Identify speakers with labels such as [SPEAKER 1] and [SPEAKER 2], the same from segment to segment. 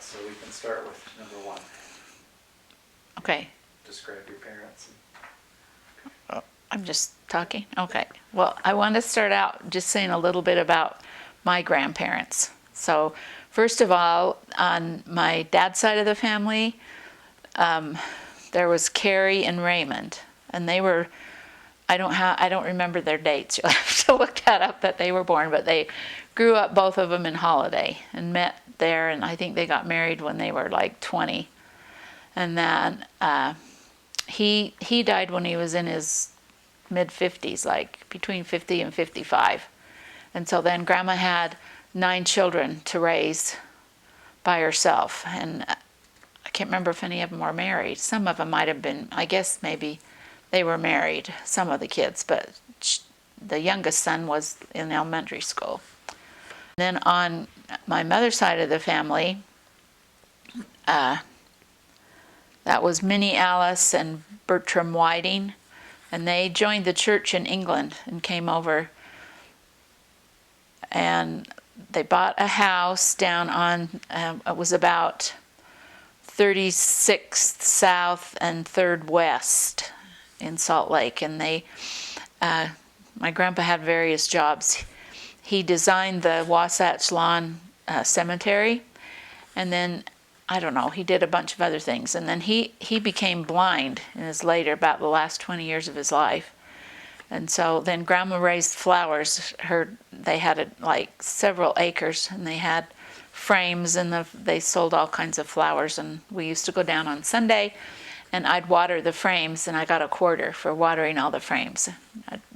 [SPEAKER 1] so we can start with number 1.
[SPEAKER 2] Okay.
[SPEAKER 1] Describe your parents.
[SPEAKER 2] I'm just talking? Okay. Well, I want to start out just saying a little bit about my grandparents. So, first of all, on my dad's side of the family, there was Carrie and Raymond, and they were, I don't remember their dates. You'll have to look that up, that they were born, but they grew up, both of them, in Holiday and met there, and I think they got married when they were like 20. And then he died when he was in his mid-50s, like between 50 and 55. And so then Grandma had 9 children to raise by herself. And I can't remember if any of them were married. Some of them might have been, I guess maybe they were married, some of the kids, but the youngest son was in elementary school. Then on my mother's side of the family, that was Minnie Alice and Bertram Whiting. And they joined the church in England and came over, and they bought a house down on, it was about 36th South and 3rd West in Salt Lake. And my grandpa had various jobs. He designed the Wasatch Lawn Cemetery, and then I don't know, he did a bunch of other things. And then he became blind in his later, about the last 20 years of his life. And so then Grandma raised flowers. They had like several acres, and they had frames, and they sold all kinds of flowers. And we used to go down on Sunday, and I'd water the frames, and I got a quarter for watering all the frames,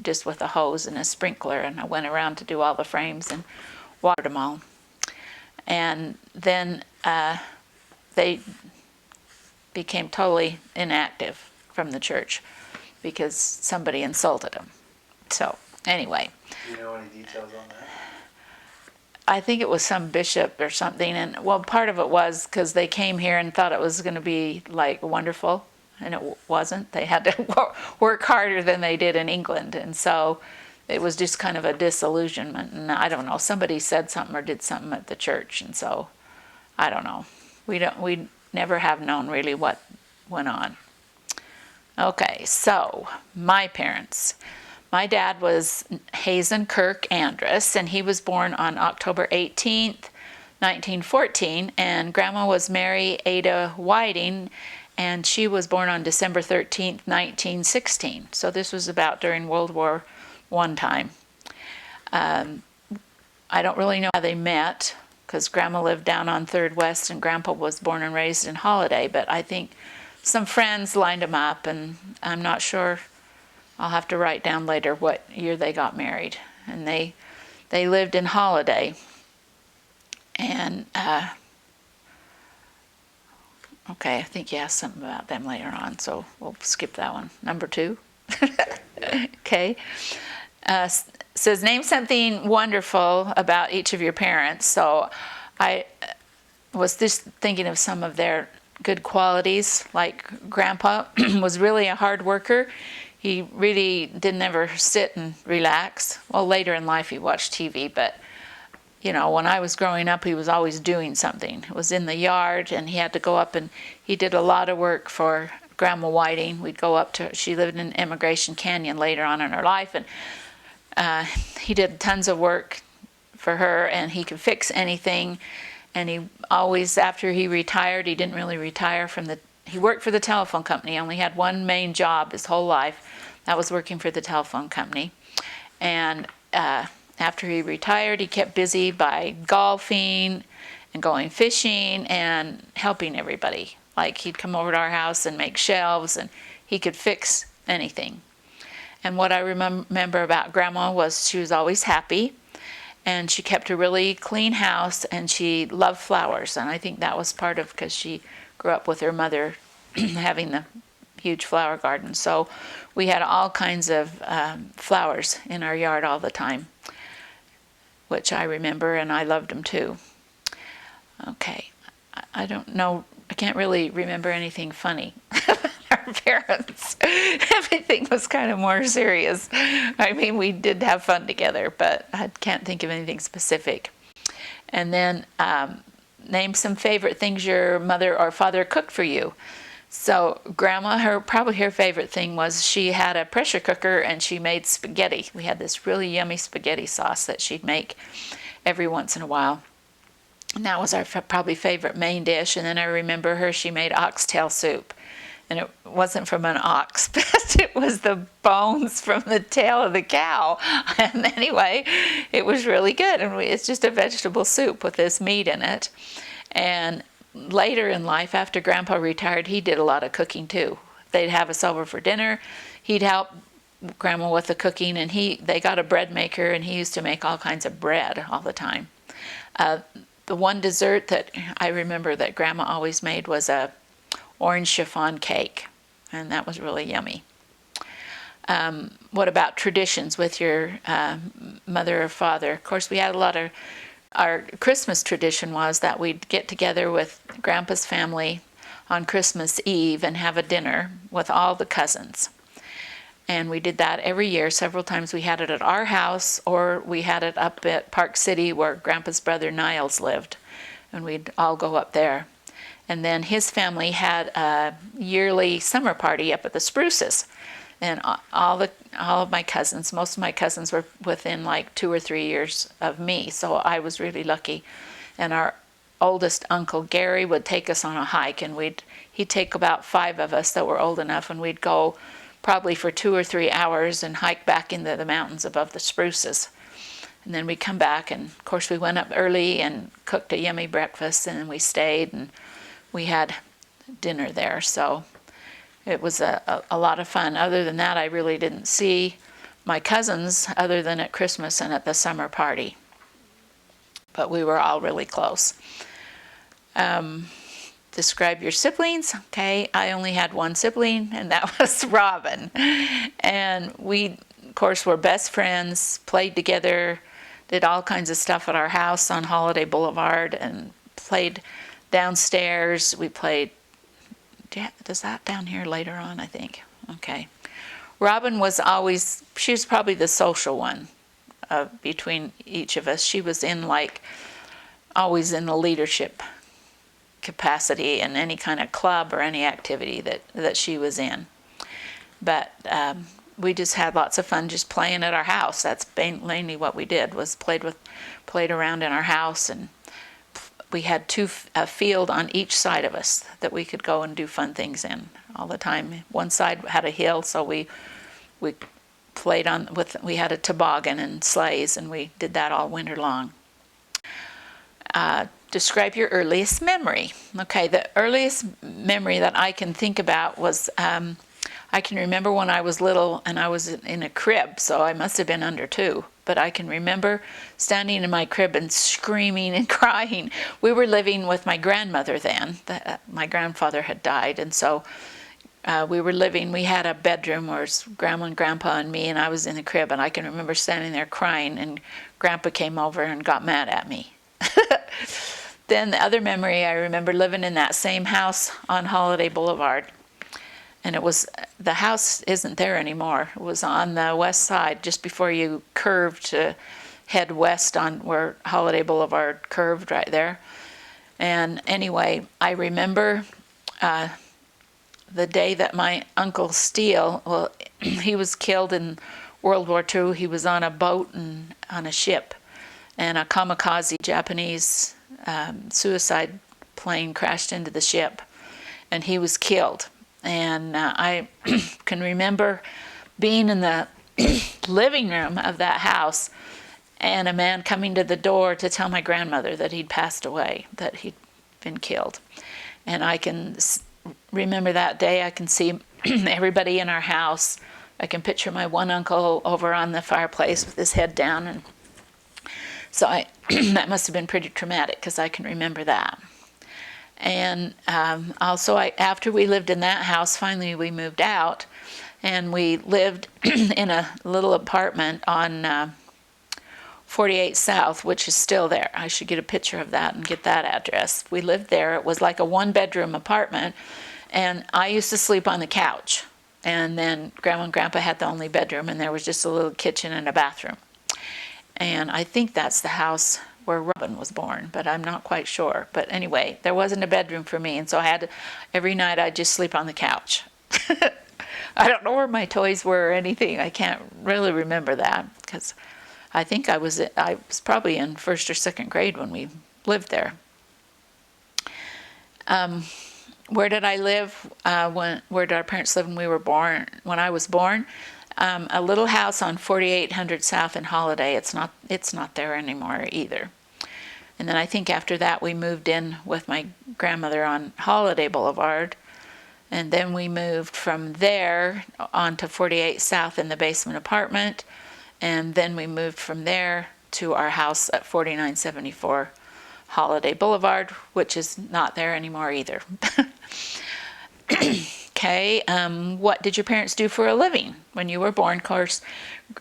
[SPEAKER 2] just with a hose and a sprinkler. And I went around to do all the frames and watered them all. And then they became totally inactive from the church because somebody insulted them. So, anyway.
[SPEAKER 1] Do you know any details on that?
[SPEAKER 2] I think it was some bishop or something. And, well, part of it was because they came here and thought it was going to be, like, wonderful. And it wasn't. They had to work harder than they did in England. And so it was just kind of a disillusionment. And I don't know. Somebody said something or did something at the church. And so, I don't know. We never have known really what went on. Okay, so my parents. My dad was Hazen Kirk Andrus, and he was born on October 18th, 1914, and Grandma was Mary Ada Whiting, and she was born on December 13th, 1916. So this was about during World War I time. I don't really know how they met, because Grandma lived down on 3rd West and Grandpa was born and raised in Holiday, but I think some friends lined them up, and I'm not sure. I'll have to write down later what year they got married. And they lived in Holiday. And, okay, I think you asked something about them later on, so we'll skip that one. Number 2. Okay. Says, name something wonderful about each of your parents. So I was just thinking of some of their good qualities. Like Grandpa was really a hard worker. He really didn't ever sit and relax. Well, later in life he watched TV, but you know, when I was growing up, he was always doing something. It was in the yard, and he had to go up, and he did a lot of work for Grandma Whiting. We'd go up to, she lived in Immigration Canyon later on in her life, and he did tons of work for her, and he could fix anything. And he always, after he retired, he didn't really retire from he worked for the telephone company. He only had one main job his whole life. That was working for the telephone company. And after he retired, he kept busy by golfing and going fishing and helping everybody. Like he'd come over to our house and make shelves, and he could fix anything. And what I remember about Grandma was she was always happy, and she kept a really clean house, and she loved flowers. And I think that was part of because she grew up with her mother having the huge flower garden. So we had all kinds of flowers in our yard all the time, which I remember, and I loved them too. Okay, I don't know, I can't really remember anything funny about our parents. Everything was kind of more serious. I mean, we did have fun together, but I can't think of anything specific. And then name some favorite things your mother or father cooked for you. So Grandma, probably her favorite thing was she had a pressure cooker and she made spaghetti. We had this really yummy spaghetti sauce that she'd make every once in a while. And that was our probably favorite main dish. And then I remember she made oxtail soup. And it wasn't from an ox, but it was the bones from the tail of the cow. And anyway, it was really good. And it's just a vegetable soup with this meat in it. And later in life, after Grandpa retired, he did a lot of cooking too. They'd have us over for dinner. He'd help Grandma with the cooking, and they got a bread maker, and he used to make all kinds of bread all the time. The one dessert that I remember that Grandma always made was a orange chiffon cake, and that was really yummy. What about traditions with your mother or father? Of course, we had a lot of, our Christmas tradition was that we'd get together with Grandpa's family on Christmas Eve and have a dinner with all the cousins. And we did that every year. Several times we had it at our house, or we had it up at Park City where Grandpa's brother Niles lived, and we'd all go up there. And then his family had a yearly summer party up at the Spruces. And all of my cousins, most of my cousins were within like 2 or 3 years of me, so I was really lucky. And our oldest uncle Gary would take us on a hike, and he'd take about 5 of us that were old enough, and we'd go probably for 2 or 3 hours and hike back into the mountains above the Spruces. And then we'd come back, and of course we went up early and cooked a yummy breakfast, and then we stayed and we had dinner there. So it was a lot of fun. Other than that, I really didn't see my cousins other than at Christmas and at the summer party. But we were all really close. Describe your siblings. Okay, I only had one sibling, and that was Robin. And we, of course, were best friends, played together, did all kinds of stuff at our house on Holiday Boulevard, and played downstairs. We played, does that down here later on, I think? Okay. Robin was always, she was probably the social one between each of us. She was always in the leadership capacity in any kind of club or any activity that she was in. But we just had lots of fun just playing at our house. That's mainly what we did, was played around in our house, and we had a field on each side of us that we could go and do fun things in all the time. One side had a hill, so we played we had a toboggan and sleighs, and we did that all winter long. Describe your earliest memory. Okay, the earliest memory that I can think about was, I can remember when I was little and I was in a crib, so I must have been under 2. But I can remember standing in my crib and screaming and crying. We were living with my grandmother then. My grandfather had died, and so we had a bedroom where it was Grandma and Grandpa and me, and I was in the crib, and I can remember standing there crying, and Grandpa came over and got mad at me. Then the other memory, I remember living in that same house on Holiday Boulevard. And the house isn't there anymore. It was on the west side, just before you curved to head west on where Holiday Boulevard curved right there. And anyway, I remember the day that my Uncle Steele, he was killed in World War II. He was on a boat and on a ship, and a kamikaze Japanese suicide plane crashed into the ship, and he was killed. And I can remember being in the living room of that house, and a man coming to the door to tell my grandmother that he'd passed away, that he'd been killed. And I can remember that day. I can see everybody in our house. I can picture my one uncle over on the fireplace with his head down, and so that must have been pretty traumatic, because I can remember that. And also, after we lived in that house, finally we moved out, and we lived in a little apartment on 48 South, which is still there. I should get a picture of that and get that address. We lived there. It was like a 1-bedroom apartment, and I used to sleep on the couch. And then Grandma and Grandpa had the only bedroom, and there was just a little kitchen and a bathroom. And I think that's the house where Robin was born, but I'm not quite sure. But anyway, there wasn't a bedroom for me, and so every night I'd just sleep on the couch. I don't know where my toys were or anything. I can't really remember that because I think I was probably in first or second grade when we lived there. Where did I live? Where did our parents live when we were born? When I was born, a little house on 4800 South in Holiday. It's not there anymore either. And then I think after that we moved in with my grandmother on Holiday Boulevard. And then we moved from there onto 48 South in the basement apartment. And then we moved from there to our house at 4974 Holiday Boulevard, which is not there anymore either. Okay, what did your parents do for a living when you were born? Of course,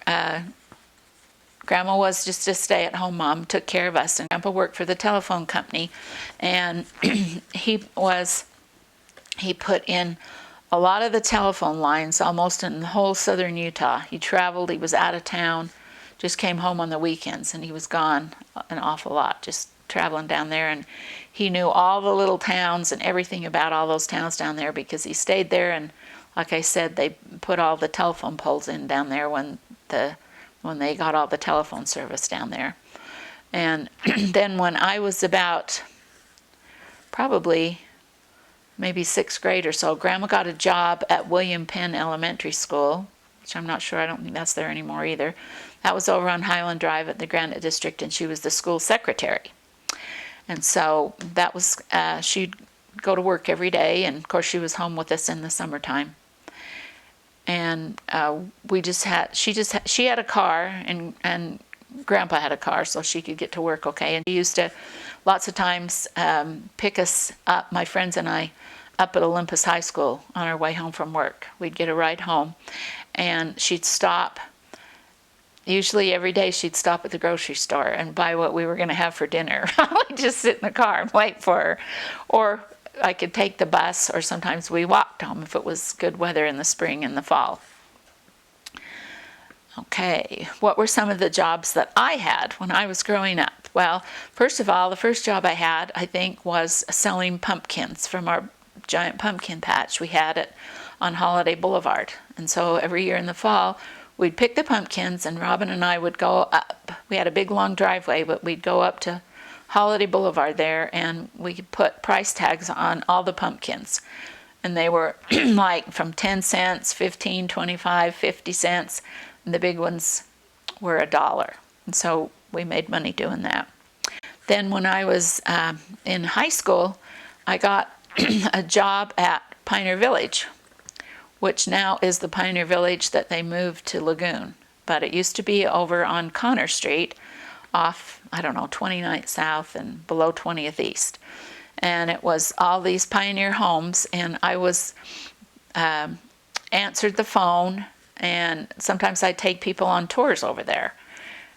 [SPEAKER 2] Grandma was just a stay-at-home mom, took care of us, and Grandpa worked for the telephone company, and he put in a lot of the telephone lines almost in the whole southern Utah. He traveled, he was out of town, just came home on the weekends, and he was gone an awful lot, just traveling down there. And he knew all the little towns and everything about all those towns down there because he stayed there. And like I said, they put all the telephone poles in down there when they got all the telephone service down there. And then when I was about probably maybe sixth grade or so, Grandma got a job at William Penn Elementary School, which I'm not sure, I don't think that's there anymore either. That was over on Highland Drive at the Granite District, and she was the school secretary. And so that was, she'd go to work every day, and of course she was home with us in the summertime. And she had a car, and Grandpa had a car, so she could get to work okay. And she used to, lots of times, pick us up, my friends and I, up at Olympus High School on our way home from work. We'd get a ride home, and she'd stop. Usually every day she'd stop at the grocery store and buy what we were going to have for dinner. We'd just sit in the car and wait for her. Or I could take the bus, or sometimes we walked home if it was good weather in the spring and the fall. Okay, what were some of the jobs that I had when I was growing up? Well, first of all, the first job I had, I think, was selling pumpkins from our giant pumpkin patch we had on Holiday Boulevard. And so every year in the fall, we'd pick the pumpkins, and Robin and I would go up. We had a big long driveway, but we'd go up to Holiday Boulevard there, and we could put price tags on all the pumpkins. And they were like from 10 cents, 15, 25, 50 cents. And the big ones were $1. And so we made money doing that. Then when I was in high school, I got a job at Pioneer Village, which now is the Pioneer Village that they moved to Lagoon. But it used to be over on Connor Street off, 29th South and below 20th East. And it was all these pioneer homes, and I was answered the phone, and sometimes I'd take people on tours over there.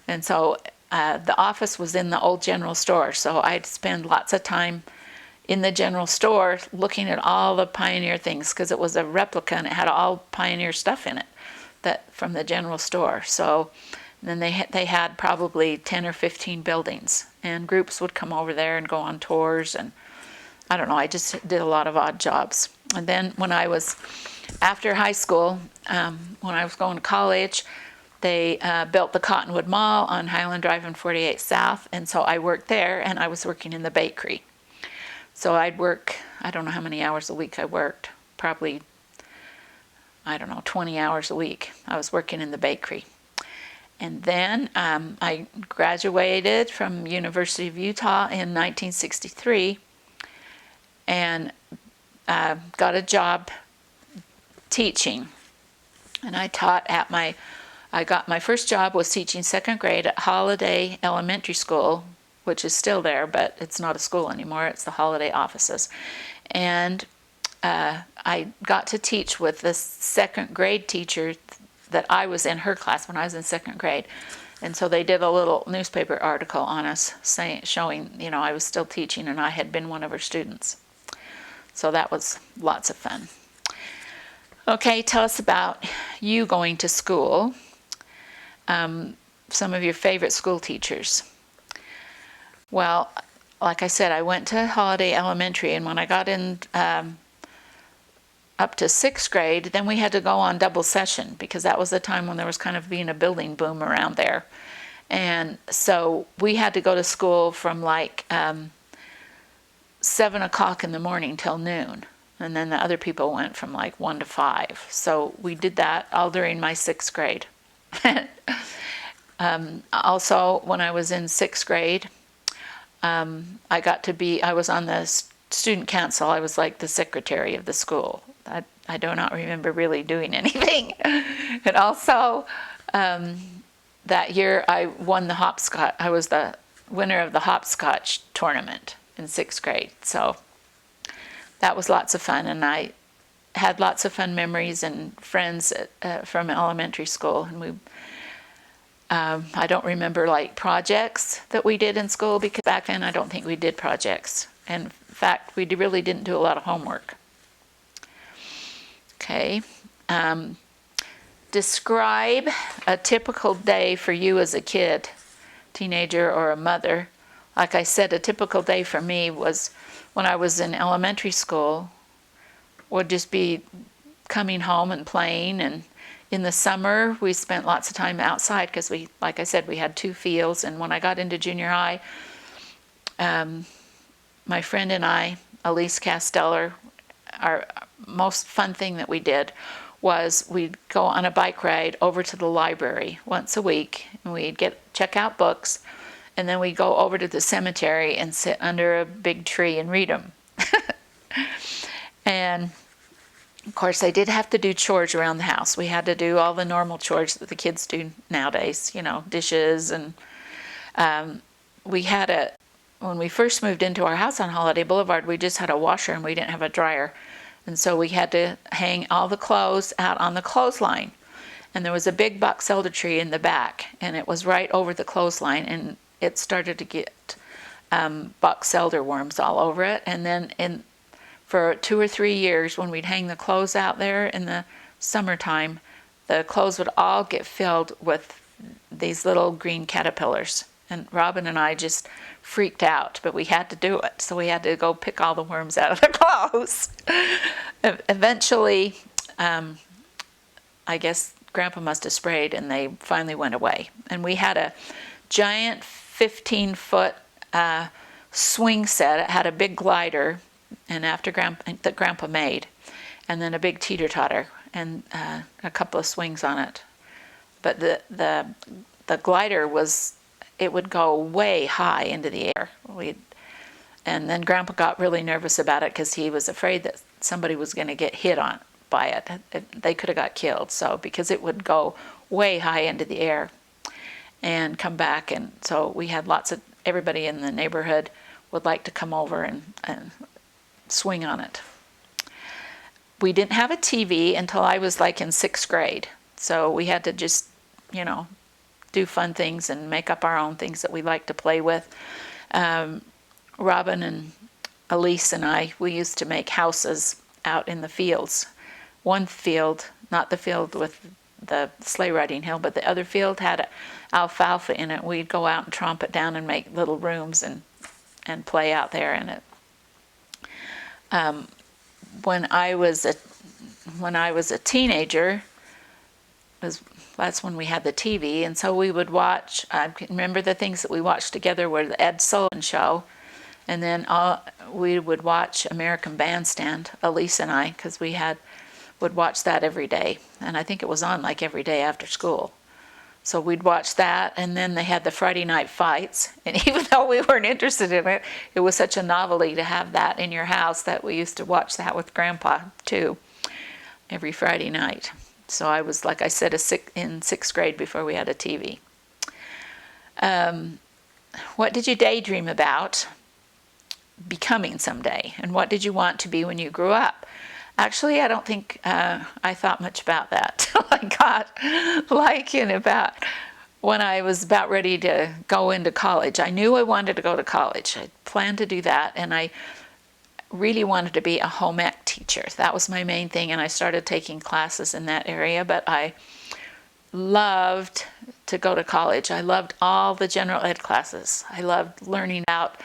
[SPEAKER 2] And so the office was in the old general store, so I'd spend lots of time in the general store looking at all the pioneer things, because it was a replica and it had all pioneer stuff in it that from the general store. So then they had probably 10 or 15 buildings, and groups would come over there and go on tours, and I don't know, I just did a lot of odd jobs. And then when I was after high school, when I was going to college, they built the Cottonwood Mall on Highland Drive and 48 South, and so I worked there, and I was working in the bakery. So I'd work, I don't know how many hours a week I worked, probably, 20 hours a week. I was working in the bakery. And then I graduated from University of Utah in 1963 and got a job teaching. And I taught I got my first job was teaching second grade at Holiday Elementary School, which is still there, but it's not a school anymore. It's the Holiday offices. And I got to teach with the second grade teacher that I was in her class when I was in second grade. And so they did a little newspaper article on us showing, I was still teaching and I had been one of her students. So that was lots of fun. Okay, tell us about you going to school. Some of your favorite school teachers. Well, like I said, I went to Holiday Elementary, and when I got in up to sixth grade, then we had to go on double session because that was the time when there was kind of being a building boom around there. And so we had to go to school from like 7 o'clock in the morning till noon. And then the other people went from like 1 to 5. So we did that all during my sixth grade. Also, when I was in sixth grade, I was on the student council. I was like the secretary of the school. I do not remember really doing anything. And also, that year I won the hopscotch. I was the winner of the hopscotch tournament in sixth grade. So that was lots of fun, and I had lots of fun memories and friends from elementary school. And I don't remember like projects that we did in school because back then I don't think we did projects. And in fact, we really didn't do a lot of homework. Okay. Describe a typical day for you as a kid, teenager, or a mother. Like I said, a typical day for me was when I was in elementary school, would just be coming home and playing. And in the summer, we spent lots of time outside because like I said, we had 2 fields. And when I got into junior high, my friend and I, Elise Casteller, our most fun thing that we did was we'd go on a bike ride over to the library once a week, and we'd check out books, and then we'd go over to the cemetery and sit under a big tree and read them. And of course, I did have to do chores around the house. We had to do all the normal chores that the kids do nowadays, dishes. And when we first moved into our house on Holiday Boulevard, we just had a washer and we didn't have a dryer. And so we had to hang all the clothes out on the clothesline. And there was a big box elder tree in the back, and it was right over the clothesline, and it started to get box elder worms all over it. And then for 2 or 3 years, when we'd hang the clothes out there in the summertime, the clothes would all get filled with these little green caterpillars. And Robin and I just freaked out, but we had to do it. So we had to go pick all the worms out of the clothes. Eventually, I guess Grandpa must have sprayed, and they finally went away. And we had a giant 15-foot swing set. It had a big glider, and that Grandpa made, and then a big teeter-totter and a couple of swings on it. But the glider would go way high into the air. And then Grandpa got really nervous about it because he was afraid that somebody was going to get hit on by it. They could have got killed. So because it would go way high into the air and come back, and so we had everybody in the neighborhood would like to come over and swing on it. We didn't have a TV until I was like in sixth grade. So we had to just, do fun things and make up our own things that we like to play with. Robin and Elise and I, we used to make houses out in the fields. One field, not the field with the sleigh riding hill, but the other field had alfalfa in it. We'd go out and tromp it down and make little rooms and play out there in it. When I was a teenager, that's when we had the TV, and so we would watch. I can remember the things that we watched together were the Ed Sullivan Show, and then we would watch American Bandstand, Elise and I, because would watch that every day, and I think it was on like every day after school. So we'd watch that, and then they had the Friday night fights, and even though we weren't interested in it, it was such a novelty to have that in your house that we used to watch that with Grandpa too, every Friday night. So I was, like I said, in sixth grade before we had a TV. What did you daydream about becoming someday? And what did you want to be when you grew up? Actually, I don't think I thought much about that. I got about when I was about ready to go into college. I knew I wanted to go to college. I planned to do that, and I really wanted to be a home ec teacher. That was my main thing, and I started taking classes in that area, but I loved to go to college. I loved all the general ed classes. I loved learning about,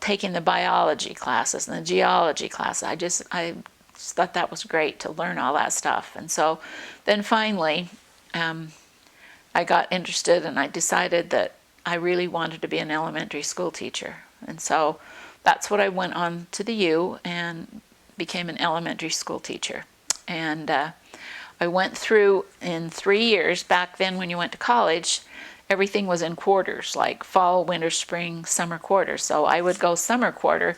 [SPEAKER 2] taking the biology classes and the geology class. I just thought that was great to learn all that stuff. And so then finally, I got interested and I decided that I really wanted to be an elementary school teacher. And so that's what I went on to the U and became an elementary school teacher. And I went through in 3 years. Back then when you went to college, everything was in quarters, like fall, winter, spring, summer quarters. So I would go summer quarter,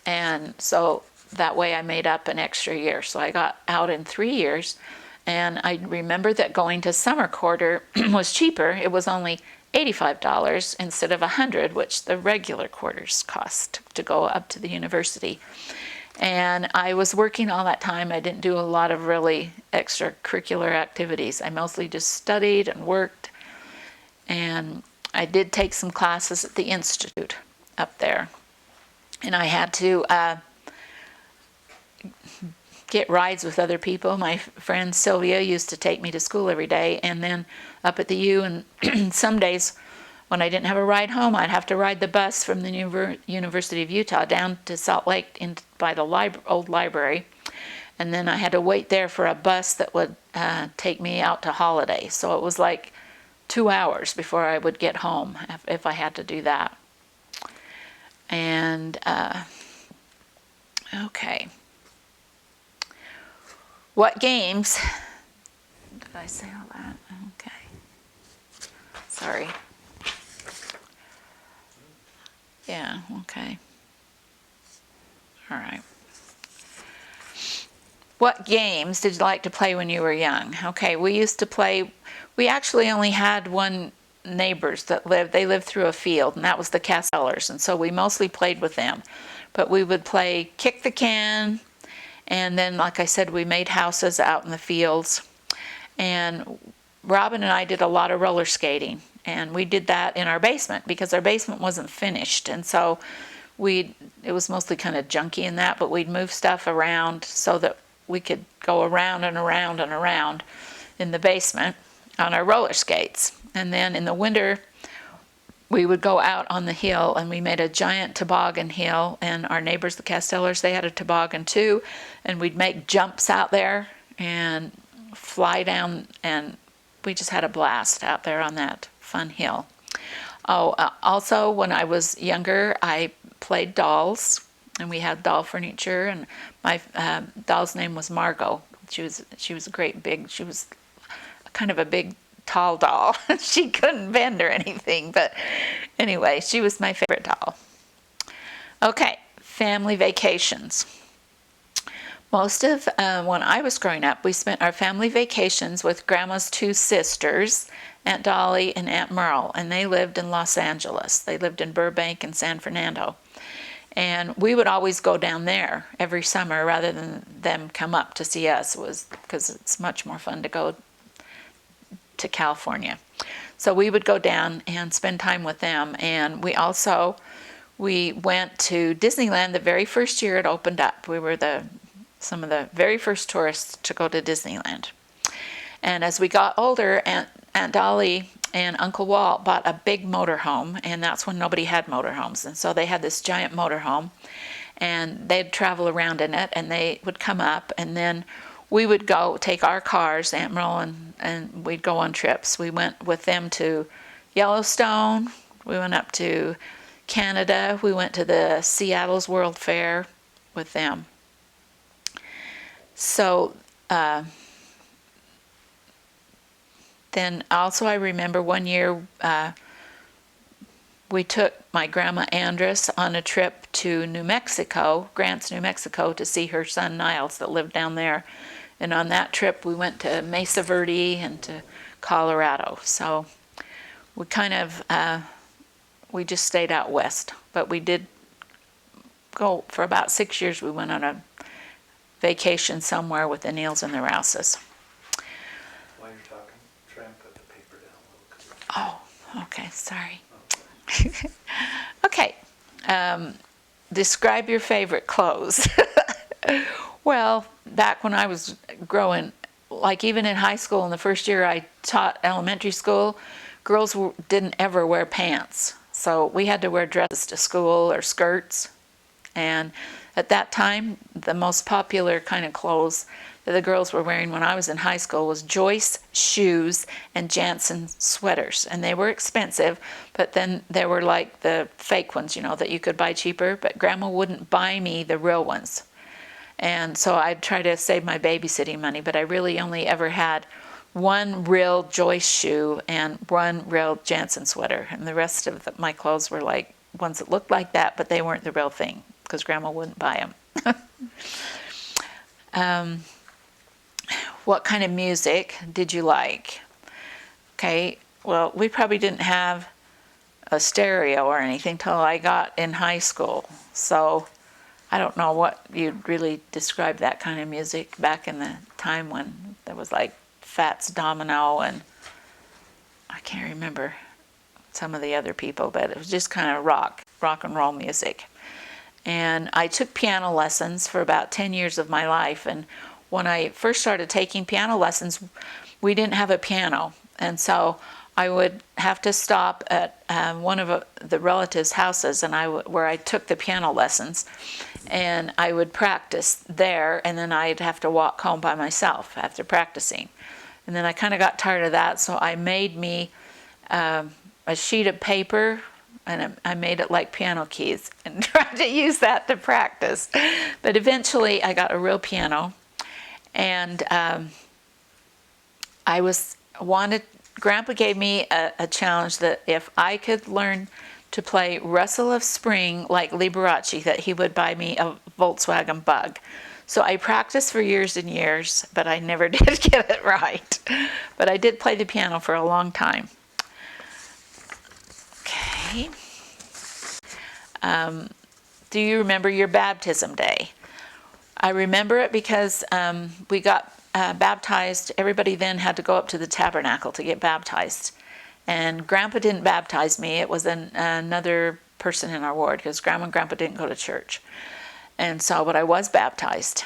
[SPEAKER 2] and so that way I made up an extra year. So I got out in 3 years, and I remember that going to summer quarter was cheaper. It was only $85 instead of $100, which the regular quarters cost to go up to the university. And I was working all that time. I didn't do a lot of really extracurricular activities. I mostly just studied and worked. And I did take some classes at the Institute up there. And I had to get rides with other people. My friend Sylvia used to take me to school every day. And then up at the U, and some days when I didn't have a ride home, I'd have to ride the bus from the University of Utah down to Salt Lake by the old library. And then I had to wait there for a bus that would take me out to Holiday. So it was like 2 hours before I would get home if I had to do that. And, okay. What games? Did I say all that? Okay. Sorry. Yeah, okay. All right. What games did you like to play when you were young? Okay, we used to play, we actually only had one neighbors that they lived through a field, and that was the Castellers, and so we mostly played with them. But we would play kick the can, and then, like I said, we made houses out in the fields. And Robin and I did a lot of roller skating. And we did that in our basement because our basement wasn't finished. And so it was mostly kind of junky in that, but we'd move stuff around so that we could go around and around and around in the basement on our roller skates. And then in the winter, we would go out on the hill, and we made a giant toboggan hill. And our neighbors, the Castellers, they had a toboggan too. And we'd make jumps out there and fly down, and we just had a blast out there on that fun hill. Also, when I was younger, I played dolls, and we had doll furniture, and my doll's name was Margot. She was a great big, she was kind of a big, tall doll. She couldn't bend or anything, but anyway, she was my favorite doll. Okay, family vacations. Most of when I was growing up, we spent our family vacations with Grandma's 2 sisters, Aunt Dolly and Aunt Merle, and they lived in Los Angeles. They lived in Burbank and San Fernando. And we would always go down there every summer rather than them come up to see us, because it's much more fun to go to California. So we would go down and spend time with them. And we went to Disneyland the very first year it opened up. We were some of the very first tourists to go to Disneyland. And as we got older, Aunt Dolly and Uncle Walt bought a big motorhome, and that's when nobody had motorhomes. And so they had this giant motorhome, and they'd travel around in it, and they would come up, and then we would go take our cars, Aunt Merle, and we'd go on trips. We went with them to Yellowstone. We went up to Canada. We went to the Seattle's World Fair with them. So then also I remember one year we took my grandma Andrus on a trip to New Mexico, Grants, New Mexico, to see her son Niles that lived down there. And on that trip we went to Mesa Verde and to Colorado. So we kind of, we just stayed out west. But we did go, for about 6 years we went on a vacation somewhere with the Neils and the Rouses.
[SPEAKER 1] While you're talking, try and put the paper down a little.
[SPEAKER 2] Oh, okay, sorry. Okay, describe your favorite clothes. Well, back when I was growing like even in high school, in the first year I taught elementary school, girls didn't ever wear pants. So we had to wear dresses to school or skirts. And at that time, the most popular kind of clothes that the girls were wearing when I was in high school was Joyce shoes and Jansen sweaters. And they were expensive, but then there were like the fake ones, that you could buy cheaper, but Grandma wouldn't buy me the real ones. And so I'd try to save my babysitting money, but I really only ever had one real Joyce shoe and one real Jansen sweater. And the rest of my clothes were like ones that looked like that, but they weren't the real thing because Grandma wouldn't buy them. What kind of music did you like? Okay, well, we probably didn't have a stereo or anything till I got in high school. So I don't know what you'd really describe that kind of music back in the time when there was like Fats Domino and I can't remember some of the other people, but it was just kind of rock and roll music. And I took piano lessons for about 10 years of my life. And when I first started taking piano lessons, we didn't have a piano. And so I would have to stop at one of the relatives' houses where I took the piano lessons. And I would practice there, and then I'd have to walk home by myself after practicing. And then I kind of got tired of that, so I made me a sheet of paper, and I made it like piano keys and tried to use that to practice. But eventually I got a real piano, and Grandpa gave me a challenge that if I could learn to play Rustle of Spring like Liberace, that he would buy me a Volkswagen Bug. So I practiced for years and years, but I never did get it right. But I did play the piano for a long time. Okay. Do you remember your baptism day? I remember it because we got baptized. Everybody then had to go up to the tabernacle to get baptized. And Grandpa didn't baptize me. It was another person in our ward because Grandma and Grandpa didn't go to church. And so, but I was baptized.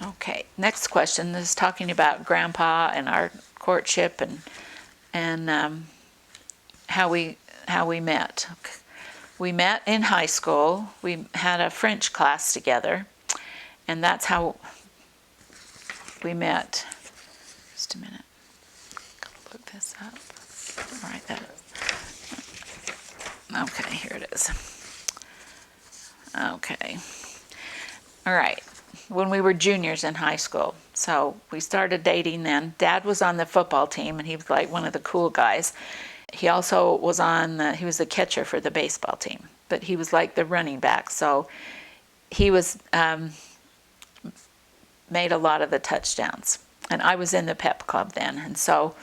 [SPEAKER 2] Okay, next question. This is talking about Grandpa and our courtship and how we met. We met in high school. We had a French class together, and that's how we met. Just a minute. Look this up. All right, okay, here it is. Okay. All right. When we were juniors in high school. So we started dating then. Dad was on the football team, and he was like one of the cool guys. He also was he was the catcher for the baseball team, but he was like the running back. So he was made a lot of the touchdowns. And I was in the pep club then. And so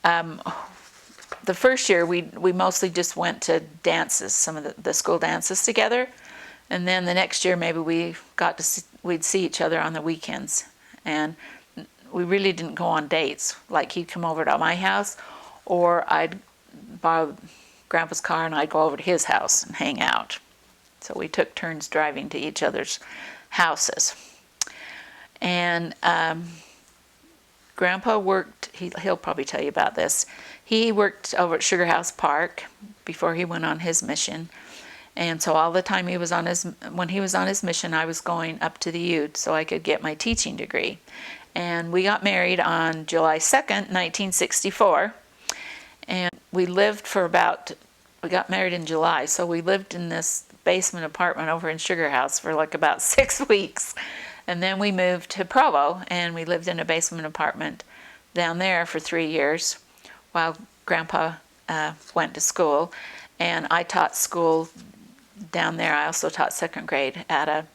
[SPEAKER 2] the first year we mostly just went to dances, some of the school dances together. And then the next year maybe we'd see each other on the weekends. And we really didn't go on dates. Like he'd come over to my house, or I'd borrow Grandpa's car and I'd go over to his house and hang out. So we took turns driving to each other's houses. And Grandpa worked, he'll probably tell you about this. He worked over at Sugar House Park before he went on his mission. And so all the time when he was on his mission, I was going up to the U so I could get my teaching degree. And we got married on July 2nd, 1964. And we got married in July, so we lived in this basement apartment over in Sugar House for like about 6 weeks. And then we moved to Provo, and we lived in a basement apartment down there for 3 years while Grandpa went to school. And I taught school down there. I also taught second grade at a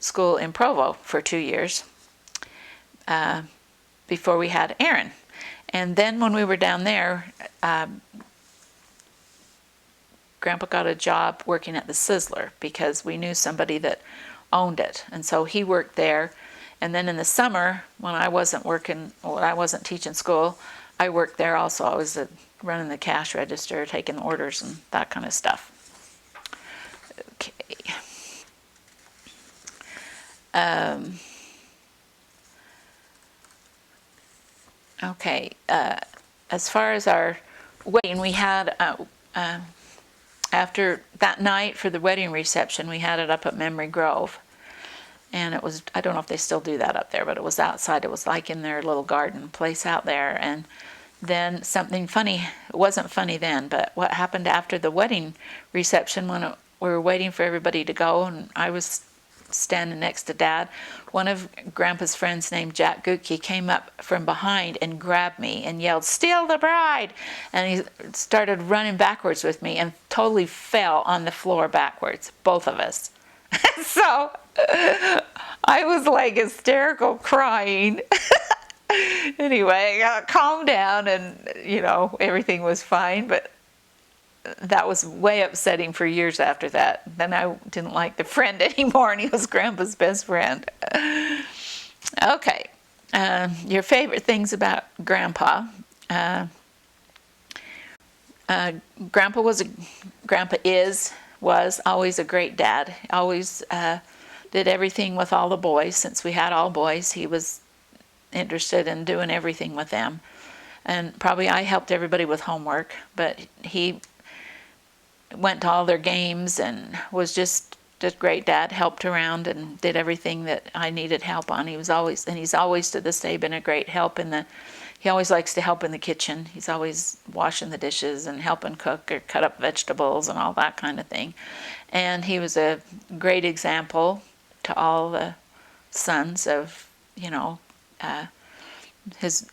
[SPEAKER 2] school in Provo for 2 years before we had Aaron. And then when we were down there, Grandpa got a job working at the Sizzler because we knew somebody that owned it. And so he worked there. And then in the summer, when I wasn't teaching school, I worked there also. I was running the cash register, taking orders and that kind of stuff. Okay. Okay, as far as our wedding, we had, after that night for the wedding reception, we had it up at Memory Grove. And it was, I don't know if they still do that up there, but it was outside. It was like in their little garden place out there. And then something funny, it wasn't funny then, but what happened after the wedding reception when we were waiting for everybody to go, and I was standing next to Dad, one of Grandpa's friends named Jack Gookie came up from behind and grabbed me and yelled, "Steal the bride!" And he started running backwards with me and totally fell on the floor backwards, both of us. So I was like hysterical crying. Anyway, I got calmed down and, everything was fine, but that was way upsetting for years after that. Then I didn't like the friend anymore, and he was Grandpa's best friend. Okay, your favorite things about Grandpa. Grandpa was always a great dad. Always did everything with all the boys. Since we had all boys, he was interested in doing everything with them. And probably I helped everybody with homework, but he went to all their games and was just a great dad, helped around and did everything that I needed help on. He's always to this day been a great help he always likes to help in the kitchen. He's always washing the dishes and helping cook or cut up vegetables and all that kind of thing. And he was a great example to all the sons of, his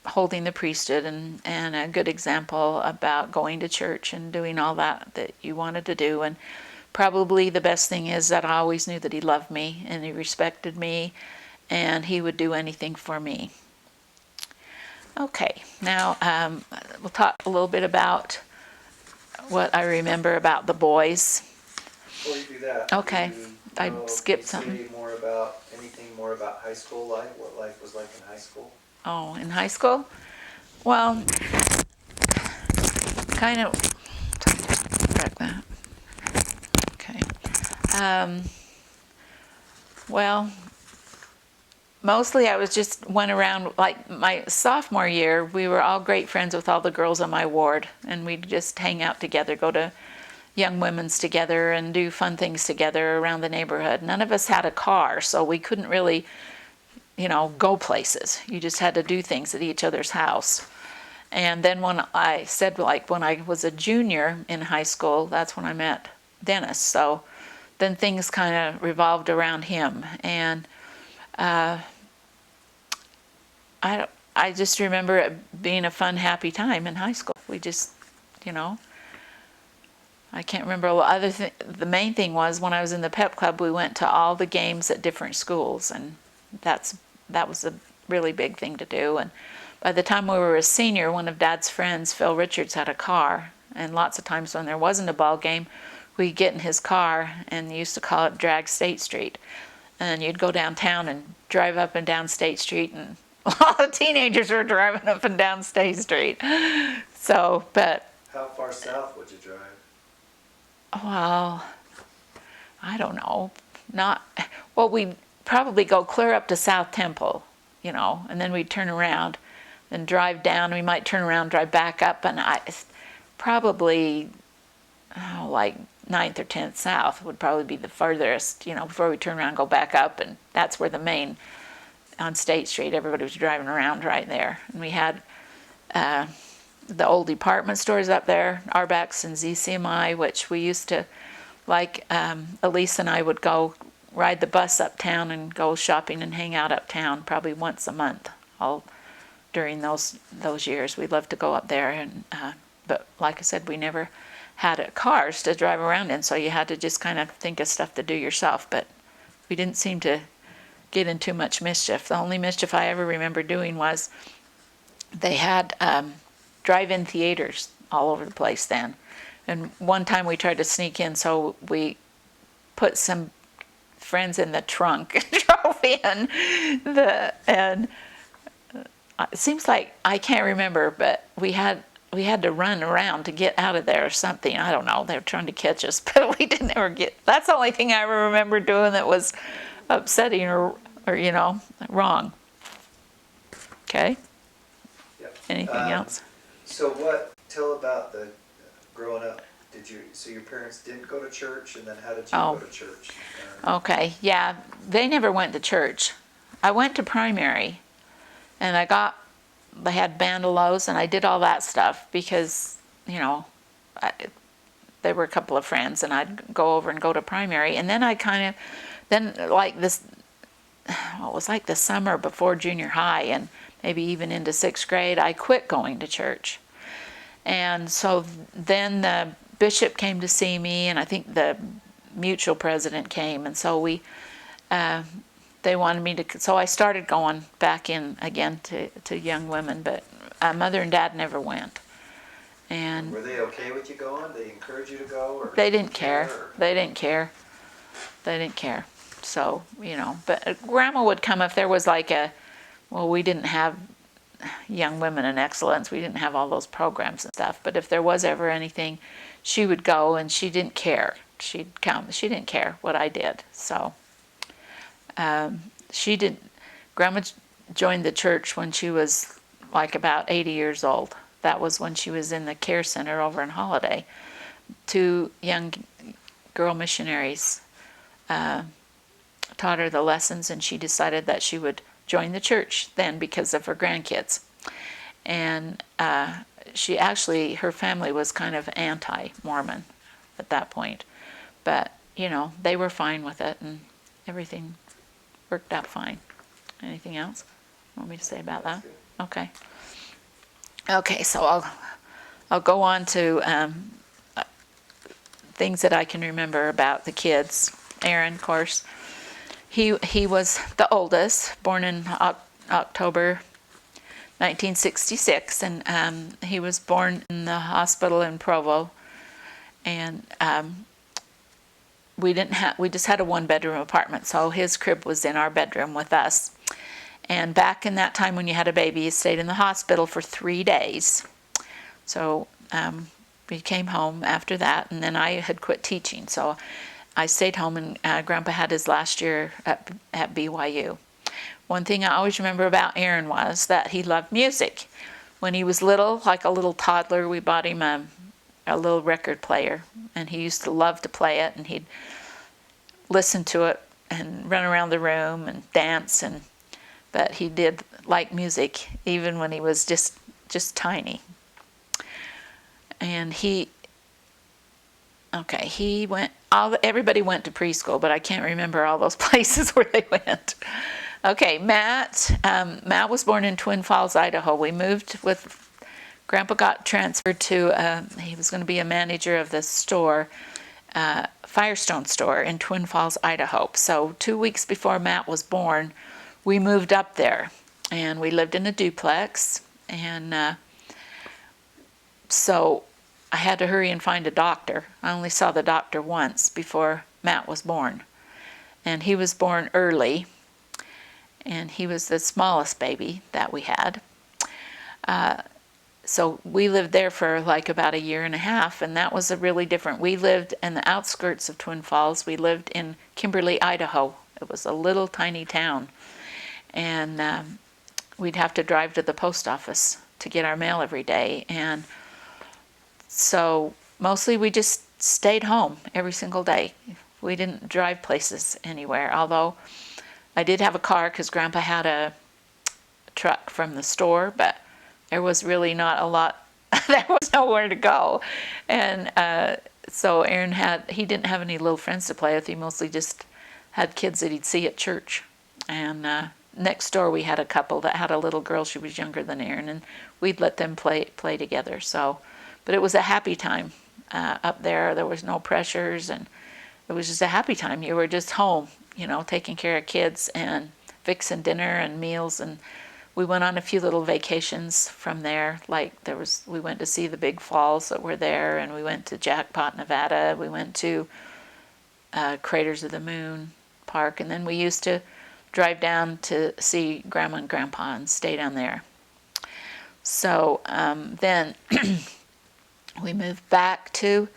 [SPEAKER 2] holding the priesthood and a good example about going to church and doing all that you wanted to do. And probably the best thing is that I always knew that he loved me and he respected me and he would do anything for me. Okay, now we'll talk a little bit about what I remember about the boys.
[SPEAKER 1] Before you do that,
[SPEAKER 2] Okay, I skipped something.
[SPEAKER 1] Anything more about high school life? What life was like in high school?
[SPEAKER 2] Oh, in high school? Well, kind of. Correct that. Okay. Well, mostly I went around, like my sophomore year, we were all great friends with all the girls on my ward, and we'd just hang out together, go to young women's together and do fun things together around the neighborhood. None of us had a car, so we couldn't really, go places. You just had to do things at each other's house. And then when I was a junior in high school, that's when I met Dennis. So then things kind of revolved around him. And I just remember it being a fun, happy time in high school. We just, I can't remember. The main thing was when I was in the pep club, we went to all the games at different schools, and that was a really big thing to do. And by the time we were a senior, one of Dad's friends, Phil Richards, had a car, and lots of times when there wasn't a ball game, we'd get in his car and used to call it Drag State Street. And you'd go downtown and drive up and down State Street, and all the teenagers were driving up and down State Street. So, but...
[SPEAKER 1] How far south would you drive?
[SPEAKER 2] Well, I don't know. We'd probably go clear up to South Temple, and then we'd turn around and drive down. We might turn around, drive back up, and probably like 9th or 10th South would probably be the furthest, before we turn around and go back up, and that's where the main, on State Street, everybody was driving around right there. And we had the old department stores up there, Arbex and ZCMI, which we used to, Elise and I would go ride the bus uptown and go shopping and hang out uptown probably once a month. All during those years, we loved to go up there, and but like I said, we never had cars to drive around in, so you had to just kind of think of stuff to do yourself. But we didn't seem to get in too much mischief. The only mischief I ever remember doing was they had drive-in theaters all over the place then. And one time we tried to sneak in, so we put some friends in the trunk and drove in. And it seems like, I can't remember, but we had to run around to get out of there or something. I don't know. They were trying to catch us, but we didn't ever get. That's the only thing I ever remember doing that was upsetting or wrong. Okay?
[SPEAKER 1] Yep.
[SPEAKER 2] Anything else?
[SPEAKER 1] So tell about the growing up. So your parents didn't go to church, and then how did you
[SPEAKER 2] Oh.
[SPEAKER 1] go to church?
[SPEAKER 2] Okay, yeah, they never went to church. I went to primary, and they had bandalos, and I did all that stuff because, they were a couple of friends, and I'd go over and go to primary. And then like this, well, it was like the summer before junior high, and maybe even into 6th grade, I quit going to church. And so then the bishop came to see me, and I think the mutual president came, and so they wanted me to, so I started going back in again to young women, but mother and dad never went. And
[SPEAKER 1] were they okay with you going? They encouraged you to go? Or
[SPEAKER 2] they didn't care. They didn't care. So, but grandma would come if there was we didn't have young women in excellence. We didn't have all those programs and stuff. But if there was ever anything, she would go, and she didn't care. She'd come. She didn't care what I did. So she didn't. Grandma joined the church when she was like about 80 years old. That was when she was in the care center over in Holiday. 2 young girl missionaries taught her the lessons, and she decided that she would join the church then because of her grandkids. And her family was kind of anti-Mormon at that point. But, they were fine with it, and everything worked out fine. Anything else you want me to say about that? Okay. Okay, so I'll go on to things that I can remember about the kids. Aaron, of course, he was the oldest, born in October 1966, and he was born in the hospital in Provo, and we just had a 1-bedroom apartment, so his crib was in our bedroom with us. And back in that time when you had a baby, you stayed in the hospital for 3 days. So we came home after that, and then I had quit teaching, so I stayed home, and Grandpa had his last year at BYU. One thing I always remember about Aaron was that he loved music. When he was little, like a little toddler, we bought him a little record player, and he used to love to play it, and he'd listen to it and run around the room and dance, but he did like music even when he was just tiny. And everybody went to preschool, but I can't remember all those places where they went. Okay, Matt was born in Twin Falls, Idaho. We moved with Grandpa, got transferred to, he was going to be a manager of the store, Firestone store in Twin Falls, Idaho. So 2 weeks before Matt was born, we moved up there, and we lived in a duplex, and so I had to hurry and find a doctor. I only saw the doctor once before Matt was born, and he was born early, and he was the smallest baby that we had. So we lived there for like about 1.5 years, and that was a really different. We lived in the outskirts of Twin Falls. We lived in Kimberly, Idaho. It was a little tiny town, and we'd have to drive to the post office to get our mail every day. And so mostly we just stayed home every single day. We didn't drive places anywhere, although I did have a car because Grandpa had a truck from the store, but there was really not a lot. There was nowhere to go. And so Aaron he didn't have any little friends to play with. He mostly just had kids that he'd see at church. And next door we had a couple that had a little girl. She was younger than Aaron, and we'd let them play together. So, but it was a happy time up there. There was no pressures, and it was just a happy time. You were just home, taking care of kids and fixing dinner and meals. And we went on a few little vacations from there. Like we went to see the big falls that were there, and we went to Jackpot, Nevada. We went to Craters of the Moon Park, and then we used to drive down to see Grandma and Grandpa and stay down there. So then we moved back to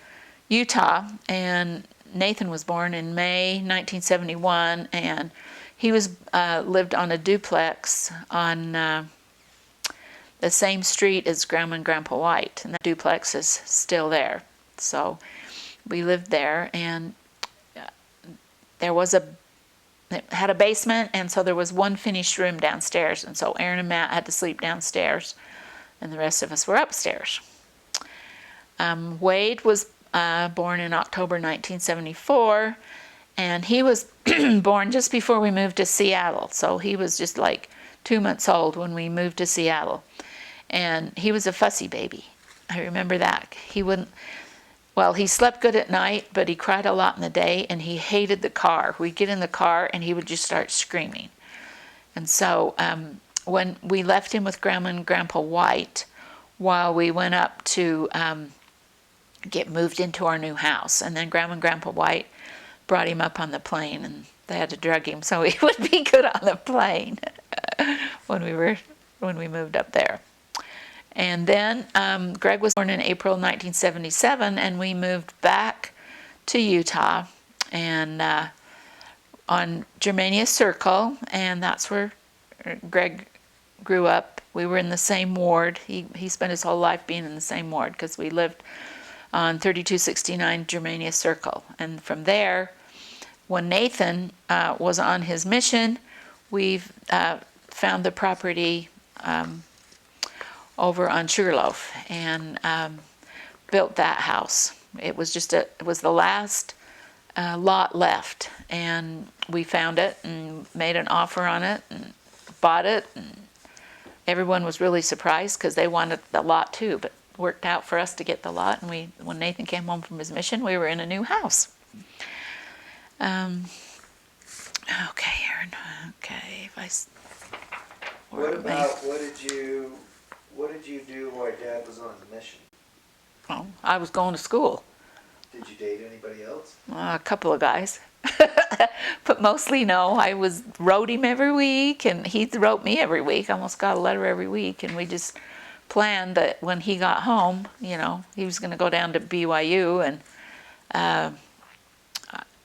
[SPEAKER 2] Utah, and Nathan was born in May 1971, and he was lived on a duplex on the same street as Grandma and Grandpa White, and that duplex is still there. So we lived there, and there was it had a basement, and so there was one finished room downstairs, and so Aaron and Matt had to sleep downstairs, and the rest of us were upstairs. Wade was born in October 1974, and he was born just before we moved to Seattle, so he was just like 2 months old when we moved to Seattle, and he was a fussy baby. I remember that. He slept good at night, but he cried a lot in the day, and he hated the car. We'd get in the car, and he would just start screaming. And so when we left him with Grandma and Grandpa White, while we went up to get moved into our new house, and then Grandma and Grandpa White brought him up on the plane, and they had to drug him so he would be good on the plane when we moved up there. And then Greg was born in April 1977, and we moved back to Utah and on Germania Circle, and that's where Greg grew up. We were in the same ward. He spent his whole life being in the same ward because we lived on 3269 Germania Circle. And from there, when Nathan was on his mission, we found the property over on Sugarloaf and built that house. It was the last lot left, and we found it and made an offer on it and bought it, and everyone was really surprised because they wanted the lot too, but it worked out for us to get the lot, and when Nathan came home from his mission, we were in a new house. Okay, Aaron. Okay,
[SPEAKER 1] what did you do while Dad was on the mission?
[SPEAKER 2] Well, I was going to school.
[SPEAKER 1] Did you date anybody else?
[SPEAKER 2] A couple of guys. But mostly no. I wrote him every week, and he wrote me every week. I almost got a letter every week, and we just planned that when he got home, he was going to go down to BYU, and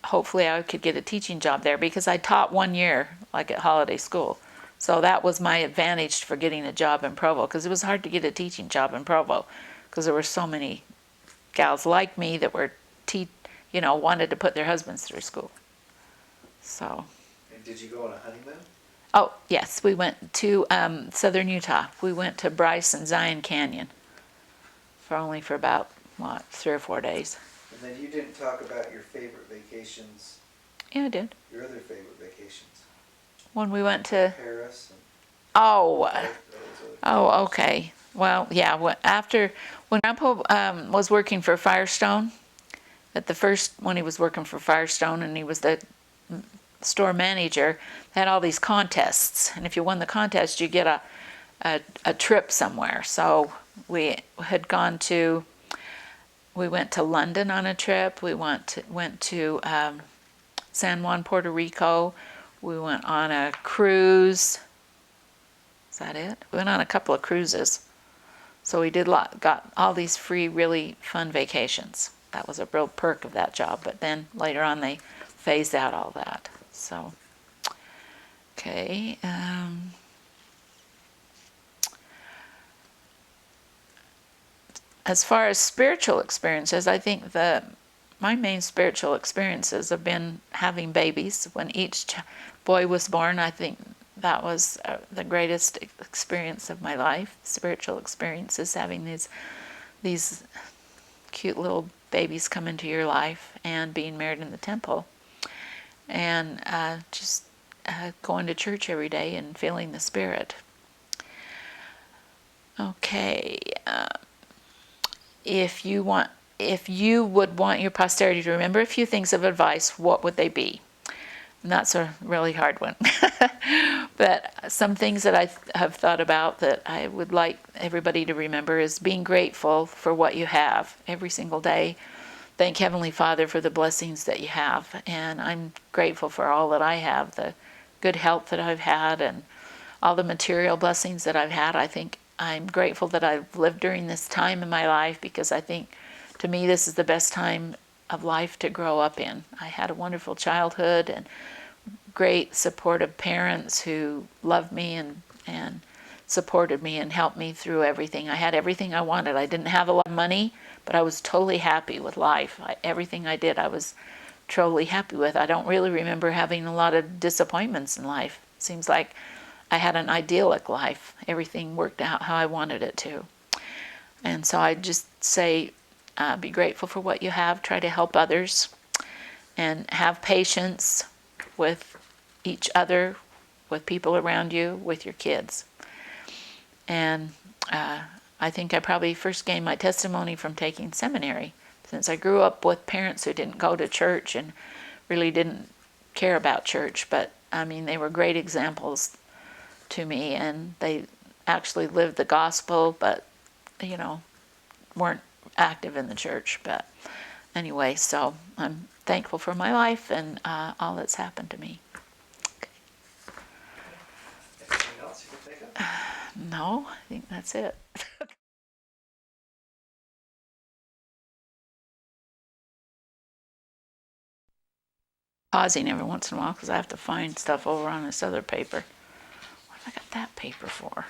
[SPEAKER 2] hopefully I could get a teaching job there because I taught 1 year, like at holiday school. So that was my advantage for getting a job in Provo, because it was hard to get a teaching job in Provo because there were so many gals like me that were wanted to put their husbands through school. So.
[SPEAKER 1] And did you go on a honeymoon?
[SPEAKER 2] Oh, yes. We went to southern Utah. We went to Bryce and Zion Canyon for about, 3 or 4 days.
[SPEAKER 1] And then you didn't talk about your favorite vacations.
[SPEAKER 2] Yeah, I did.
[SPEAKER 1] Your other favorite vacations.
[SPEAKER 2] When we went to
[SPEAKER 1] Paris.
[SPEAKER 2] Okay. Well, yeah. When Grandpa was working for Firestone, when he was working for Firestone and he was the store manager, they had all these contests, and if you won the contest, you get a trip somewhere. So we went to London on a trip. We went to San Juan, Puerto Rico. We went on a cruise. Is that it? We went on a couple of cruises. So we got all these free, really fun vacations. That was a real perk of that job. But then later on, they phased out all that. So, okay. As far as spiritual experiences, I think my main spiritual experiences have been having babies. When each boy was born, I think that was the greatest experience of my life. Spiritual experiences, having these cute little babies come into your life, and being married in the temple, and just going to church every day and feeling the Spirit. Okay. If you would want your posterity to remember a few things of advice, what would they be? And that's a really hard one. But some things that I have thought about that I would like everybody to remember is being grateful for what you have every single day. Thank Heavenly Father for the blessings that you have. And I'm grateful for all that I have, the good health that I've had and all the material blessings that I've had. I think I'm grateful that I've lived during this time in my life, because I think to me this is the best time of life to grow up in. I had a wonderful childhood and great supportive parents who loved me and supported me and helped me through everything. I had everything I wanted. I didn't have a lot of money, but I was totally happy with life. Everything I did, I was totally happy with. I don't really remember having a lot of disappointments in life. It seems like I had an idyllic life. Everything worked out how I wanted it to. And so I just say, be grateful for what you have. Try to help others and have patience with each other, with people around you, with your kids. And I think I probably first gained my testimony from taking seminary, since I grew up with parents who didn't go to church and really didn't care about church. But I mean, they were great examples to me, and they actually lived the gospel, but weren't active in the church. But anyway, so I'm thankful for my life and all that's happened to me.
[SPEAKER 1] Anything else you can think of?
[SPEAKER 2] No, I think that's it. Pausing every once in a while because I have to find stuff over on this other paper. What have I got that paper for?